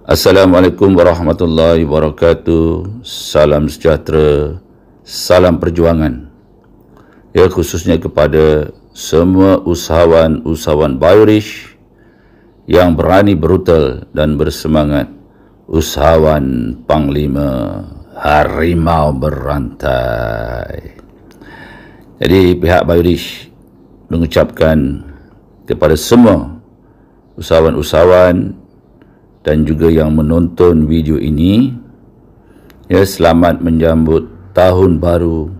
Assalamualaikum warahmatullahi wabarakatuh. Salam sejahtera, salam perjuangan. Ya, khususnya kepada semua usahawan Biorish yang berani, brutal dan bersemangat. Usahawan Panglima Harimau Berantai. Jadi pihak Biorish mengucapkan kepada semua usahawan-usahawan dan juga yang menonton video ini, ya, selamat menyambut tahun baru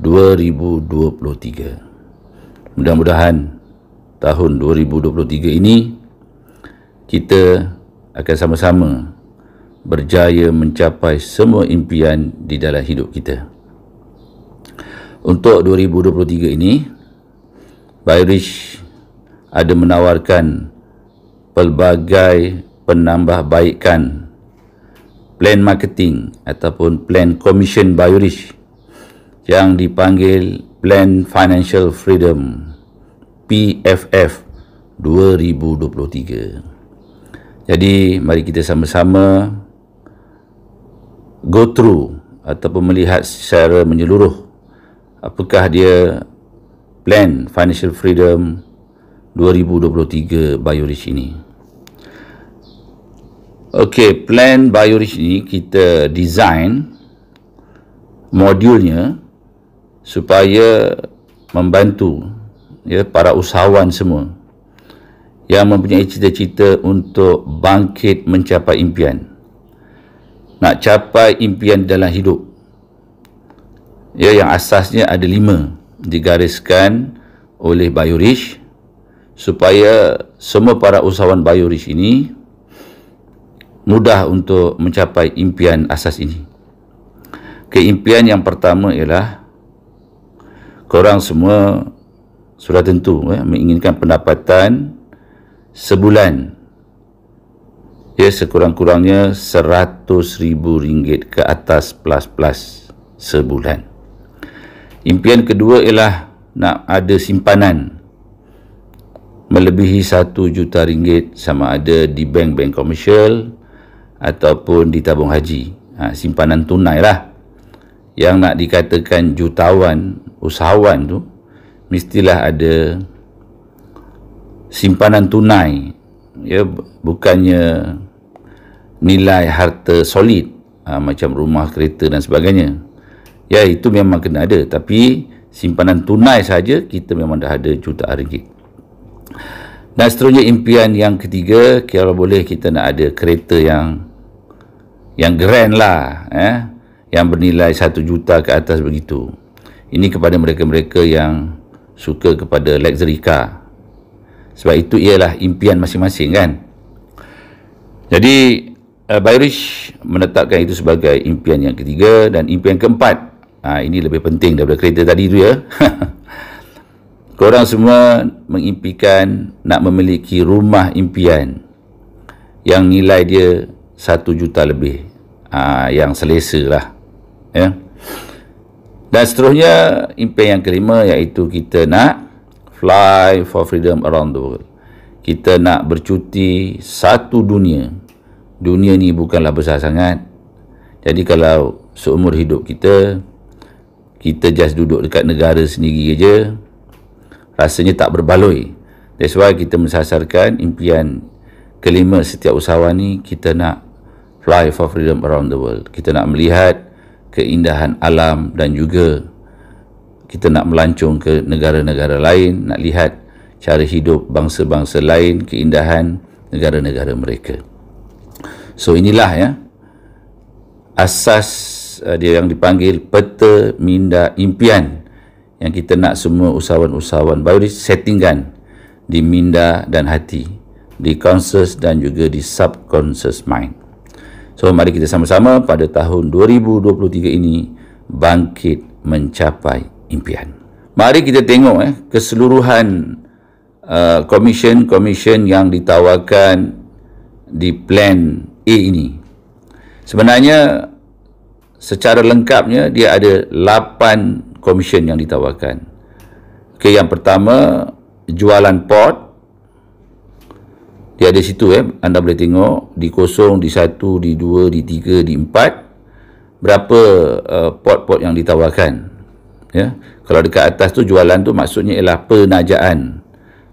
2023. Mudah-mudahan tahun 2023 ini kita akan sama-sama berjaya mencapai semua impian di dalam hidup kita. Untuk 2023 ini, Biorish ada menawarkan pelbagai penambahbaikan plan marketing ataupun plan commission Biorish yang dipanggil Plan Financial Freedom PFF 2023. Jadi mari kita sama-sama go through ataupun melihat secara menyeluruh apakah dia Plan Financial Freedom 2023 Biorish ini. Okey, plan Biorish ini kita design modulnya supaya membantu, ya, para usahawan semua yang mempunyai cita-cita untuk bangkit mencapai impian. Nak capai impian dalam hidup, ya, yang asasnya ada 5 digariskan oleh Biorish supaya semua para usahawan Biorish ini mudah untuk mencapai impian asas ini. Keimpian yang pertama ialah korang semua sudah tentu, ya, menginginkan pendapatan sebulan, ya, sekurang-kurangnya RM100,000 ke atas plus sebulan. Impian kedua ialah nak ada simpanan melebihi RM1 juta, sama ada di bank-bank komersial ataupun di tabung haji. Simpanan tunai lah. Yang nak dikatakan jutawan, usahawan tu mestilah ada simpanan tunai, ya, bukannya nilai harta solid, macam rumah, kereta dan sebagainya. Ya, itu memang kena ada, tapi simpanan tunai saja kita memang dah ada jutaan ringgit. Dan seterusnya impian yang ketiga, kalau boleh kita nak ada kereta yang grand lah, yang bernilai 1 juta ke atas begitu. Ini kepada mereka-mereka yang suka kepada luxury car. Sebab itu ialah impian masing-masing, kan. Jadi Biorish menetapkan itu sebagai impian yang ketiga. Dan impian keempat, ini lebih penting daripada kereta tadi tu, ya. Korang semua mengimpikan nak memiliki rumah impian yang nilai dia 1 juta lebih, yang selesa lah, ya. Dan seterusnya impian yang kelima, iaitu kita nak fly for freedom around the world. Kita nak bercuti satu dunia. Dunia ni bukanlah besar sangat. Jadi kalau seumur hidup kita just duduk dekat negara sendiri je, rasanya tak berbaloi. That's why kita mensasarkan impian kelima setiap usahawan ni, kita nak fly for freedom around the world. Kita nak melihat keindahan alam dan juga kita nak melancong ke negara-negara lain, nak lihat cara hidup bangsa-bangsa lain, keindahan negara-negara mereka. So inilah, ya, asas dia yang dipanggil peta minda impian yang kita nak semua usahawan-usahawan Biorish settingkan di minda dan hati, di conscious dan juga di subconscious mind. So mari kita sama-sama pada tahun 2023 ini bangkit mencapai impian. Mari kita tengok keseluruhan komisen yang ditawarkan di plan A ini. Sebenarnya secara lengkapnya dia ada 8 komisen yang ditawarkan. Okey, yang pertama jualan pot, Dia ada situ anda boleh tengok di 0, di 1, di 2, di 3, di 4 berapa pot-pot yang ditawarkan. Ya. Kalau dekat atas tu jualan tu maksudnya ialah penajaan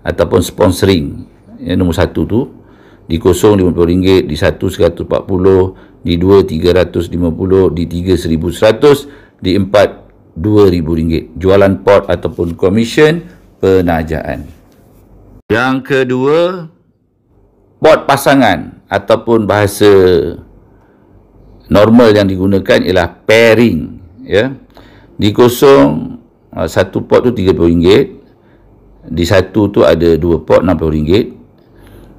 ataupun sponsoring. Ya, nombor 1 tu di 0 RM50, di 1 RM140, di 2 RM350, di 3 RM1,100, di 4 RM2,000. Jualan pot ataupun komisen penajaan. Yang kedua, pot pasangan ataupun bahasa normal yang digunakan ialah pairing. Ya. Di 0, satu pot tu RM30, di 1 tu ada 2 pot RM60,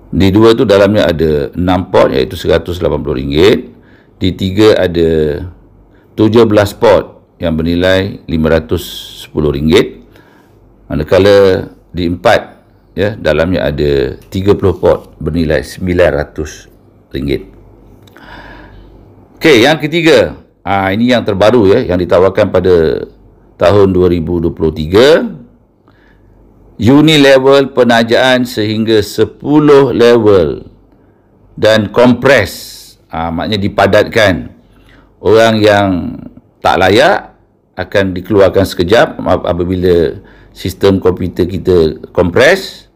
di 2 tu dalamnya ada 6 pot iaitu RM180, di 3 ada 17 pot yang bernilai RM510, manakala di 4 ya, dalamnya ada 30 pot bernilai RM900. Okey, yang ketiga, ini yang terbaru ya, yang ditawarkan pada tahun 2023. Unilevel penajaan sehingga 10 level dan kompres. Maknanya dipadatkan. Orang yang tak layak akan dikeluarkan sekejap apabila sistem komputer kita kompres.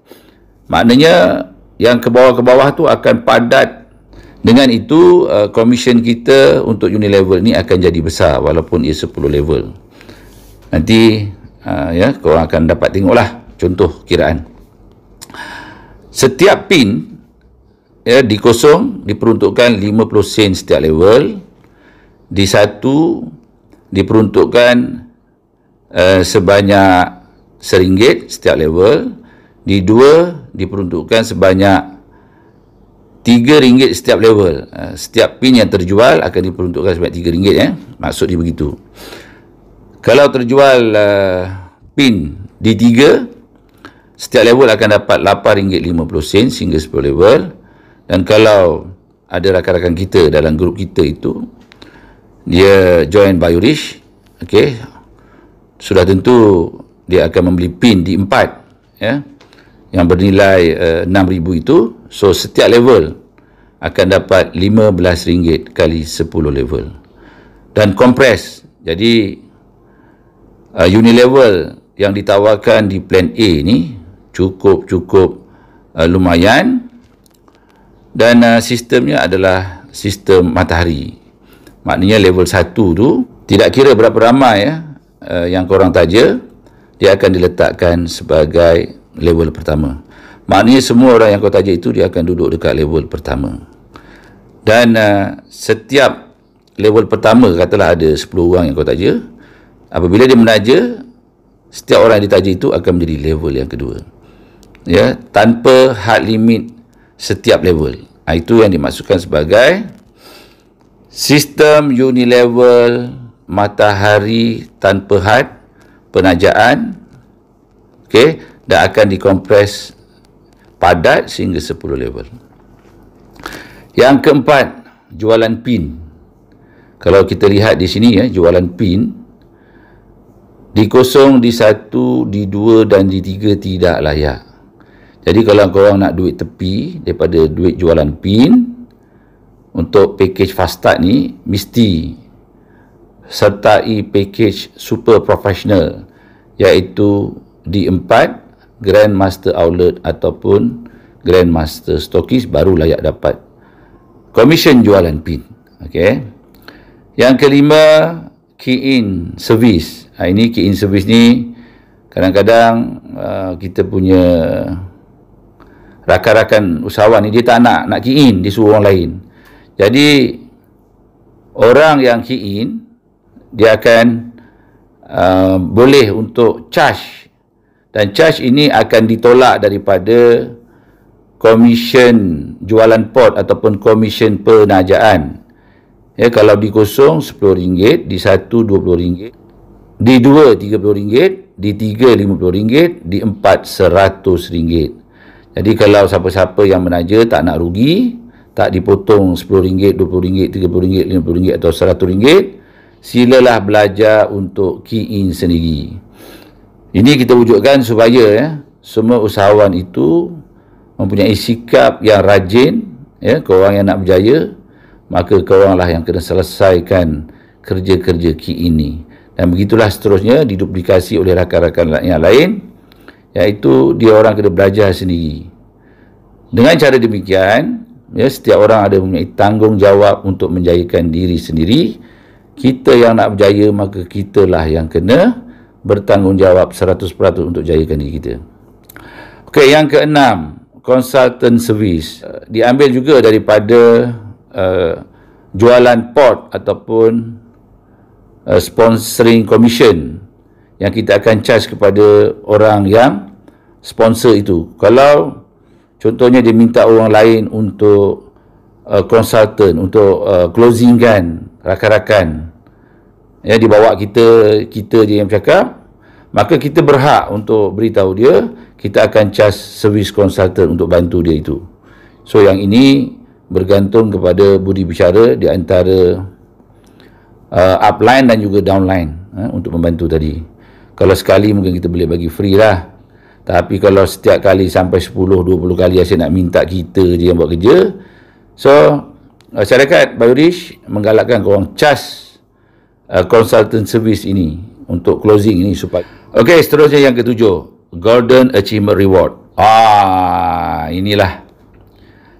Maknanya yang ke bawah tu akan padat. Dengan itu komisen kita untuk Unilevel ni akan jadi besar walaupun ia 10 level. Nanti ya korang akan dapat tengoklah contoh kiraan. Setiap pin ya di 0 diperuntukkan 50 sen setiap level, di 1 diperuntukkan sebanyak RM1 setiap level, di 2 diperuntukkan sebanyak RM3 setiap level. Setiap pin yang terjual akan diperuntukkan sebanyak RM3 ya. Maksud dia begitu. Kalau terjual pin di 3, setiap level akan dapat RM8.50 sehingga 10 level. Dan kalau ada rakan-rakan kita dalam grup kita itu dia join Biorish, okey, sudah tentu dia akan membeli pin di 4 ya, yang bernilai RM6,000 itu. So setiap level akan dapat RM15 kali 10 level. Dan kompres. Jadi Unilevel yang ditawarkan di plan A ni cukup lumayan, dan sistemnya adalah sistem matahari. Maknanya level 1 tu tidak kira berapa ramai yang korang taja, dia akan diletakkan sebagai level pertama. Maknanya semua orang yang kau taja itu dia akan duduk dekat level pertama. Dan setiap level pertama, katalah ada 10 orang yang kau taja, apabila dia menaja, setiap orang yang ditaja itu akan menjadi level yang kedua. Ya, tanpa had limit setiap level. Itu yang dimaksudkan sebagai sistem Unilevel matahari tanpa had penajaan. Okey, dan akan dikompres padat sehingga 10 level. Yang keempat, jualan pin. Kalau kita lihat di sini ya, jualan pin di 0, di 1, di 2 dan di 3 tidak layak. Jadi kalau korang nak duit tepi daripada duit jualan pin, untuk package fast start ni mesti sertai package super professional, iaitu di 4 Grandmaster Outlet ataupun Grandmaster Stockist baru layak dapat komisen jualan pin. Okey. Yang kelima, key-in service. Ini key-in service ni kadang-kadang kita punya rakan-rakan usahawan ni dia tak nak key-in, dia suruh orang lain. Jadi orang yang key-in dia akan boleh untuk charge, dan charge ini akan ditolak daripada komisen jualan pot ataupun komisen penajaan. Ya, kalau di 0 RM10, di 1 RM20, di 2 RM30, di 3 RM50, di 4 RM100. Jadi kalau siapa-siapa yang menaja tak nak rugi, tak dipotong RM10, RM20, RM30, RM50 atau RM100, silalah belajar untuk key-in sendiri. Ini kita wujudkan supaya semua usahawan itu mempunyai sikap yang rajin, ya, korang yang nak berjaya, maka koranglah yang kena selesaikan kerja-kerja key ini. Dan begitulah seterusnya diduplikasi oleh rakan-rakan yang lain, iaitu dia orang kena belajar sendiri. Dengan cara demikian, ya, setiap orang ada mempunyai tanggungjawab untuk menjayakan diri sendiri. Kita yang nak berjaya, maka kitalah yang kena bertanggungjawab 100% untuk jayakan diri kita. Okey, yang keenam, consultant service. Diambil juga daripada jualan pot ataupun sponsoring commission yang kita akan charge kepada orang yang sponsor itu. Kalau contohnya dia minta orang lain untuk consultant, untuk closingkan rakan-rakan, ya, dibawa kita je yang bercakap, maka kita berhak untuk beritahu dia, kita akan charge service consultant untuk bantu dia itu. So yang ini bergantung kepada budi bicara di antara upline dan juga downline untuk membantu tadi. Kalau sekali mungkin kita boleh bagi free lah, tapi kalau setiap kali sampai 10-20 kali asyik nak minta kita je yang buat kerja, so syarikat Biorish menggalakkan korang charge consultant service ini untuk closing ini supaya. Okey, seterusnya yang ketujuh, Golden Achievement Reward. Inilah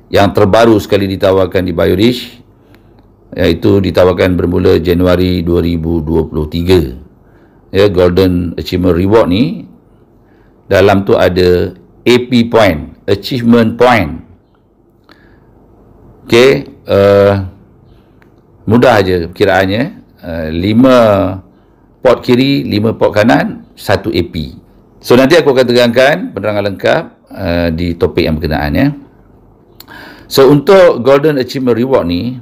yang terbaru sekali ditawarkan di Biorish, iaitu ditawarkan bermula Januari 2023. Ya, Golden Achievement Reward ni dalam tu ada AP point, achievement point. Okey, mudah aja perkiraannya. 5 pot kiri, 5 pot kanan, 1 AP. So nanti aku akan terangkan penerangan lengkap di topik yang berkenaan, ya. So untuk Golden Achievement Reward ni,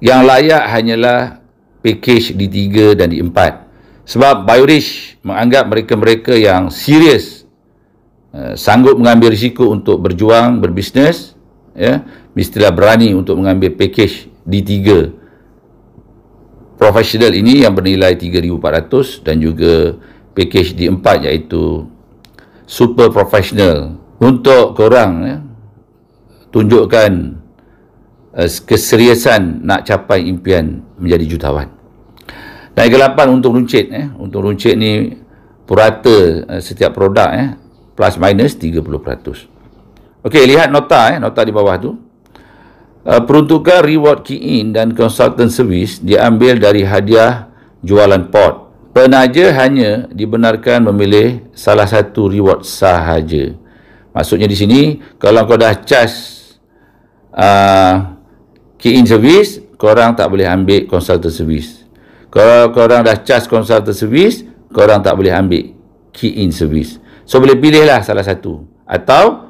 yang layak hanyalah package di 3 dan di 4. Sebab Biorish menganggap mereka-mereka yang serius, sanggup mengambil risiko untuk berjuang, berbisnes, ya, mestilah berani untuk mengambil package di 3 profesional ini yang bernilai 3,400 dan juga package di 4 iaitu super professional. Untuk korang, ya, tunjukkan keseriusan nak capai impian menjadi jutawan. Dan yang ke-8 untuk runcit, untuk runcit ni purata setiap produk, plus minus 30%. Okey, lihat nota, nota di bawah tu. Peruntukan reward key in dan consultant service diambil dari hadiah jualan pot. Penaja hanya dibenarkan memilih salah satu reward sahaja. Maksudnya di sini, kalau kau dah charge key in service, korang tak boleh ambil consultant service. Kalau korang dah charge consultant service, korang tak boleh ambil key in service. So boleh pilihlah salah satu. Atau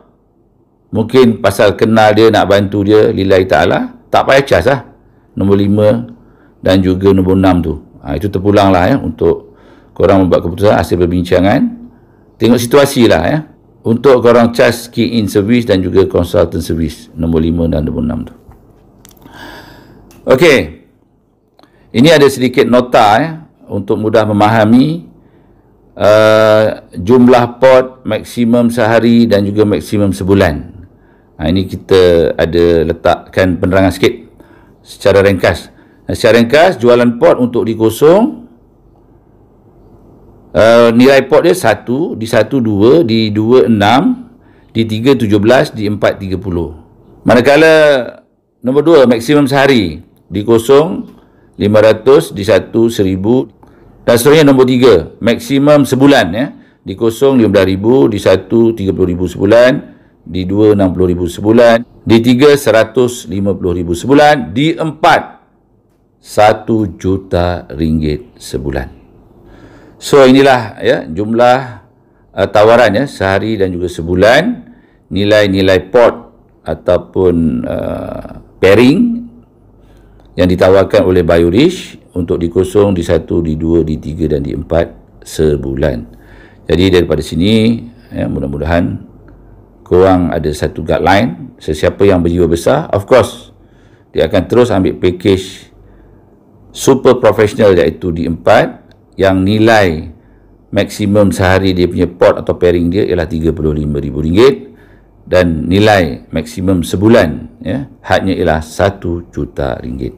mungkin pasal kenal dia, nak bantu dia lillahi ta'ala, tak payah charge lah nombor 5 dan juga nombor 6 tu. Itu terpulang lah, ya, untuk korang membuat keputusan hasil perbincangan. Tengok situasi lah, ya, untuk korang charge key in service dan juga consultant service nombor 5 dan nombor 6 tu. Okey, ini ada sedikit nota, ya, untuk mudah memahami jumlah pot maksimum sehari dan juga maksimum sebulan. Ini kita ada letakkan penerangan sikit secara ringkas. Secara ringkas, jualan pot untuk dikosong, nilai pot dia 1, di 1 2, di 2 6, di 3 17, di 4 30. Manakala nombor 2 maksimum sehari, di kosong 500, di 1 1000, dan seterusnya. Nombor 3 maksimum sebulan, ya, di kosong 15,000, di 1 30,000 sebulan, di 2 60,000 sebulan, di 3 150,000 sebulan, di 4 1 juta ringgit sebulan. So inilah, ya, jumlah tawaran, ya, sehari dan juga sebulan. Nilai-nilai pot ataupun pairing yang ditawarkan oleh Biorish untuk di kosong, di 1, di 2, di 3 dan di 4 sebulan. Jadi daripada sini, ya, mudah-mudahan korang ada satu guideline. Sesiapa yang berjiwa besar, of course, dia akan terus ambil package super professional iaitu di 4, yang nilai maksimum sehari dia punya pot atau pairing dia ialah RM35,000. dan nilai maksimum sebulan, ya, hadnya ialah 1 juta ringgit.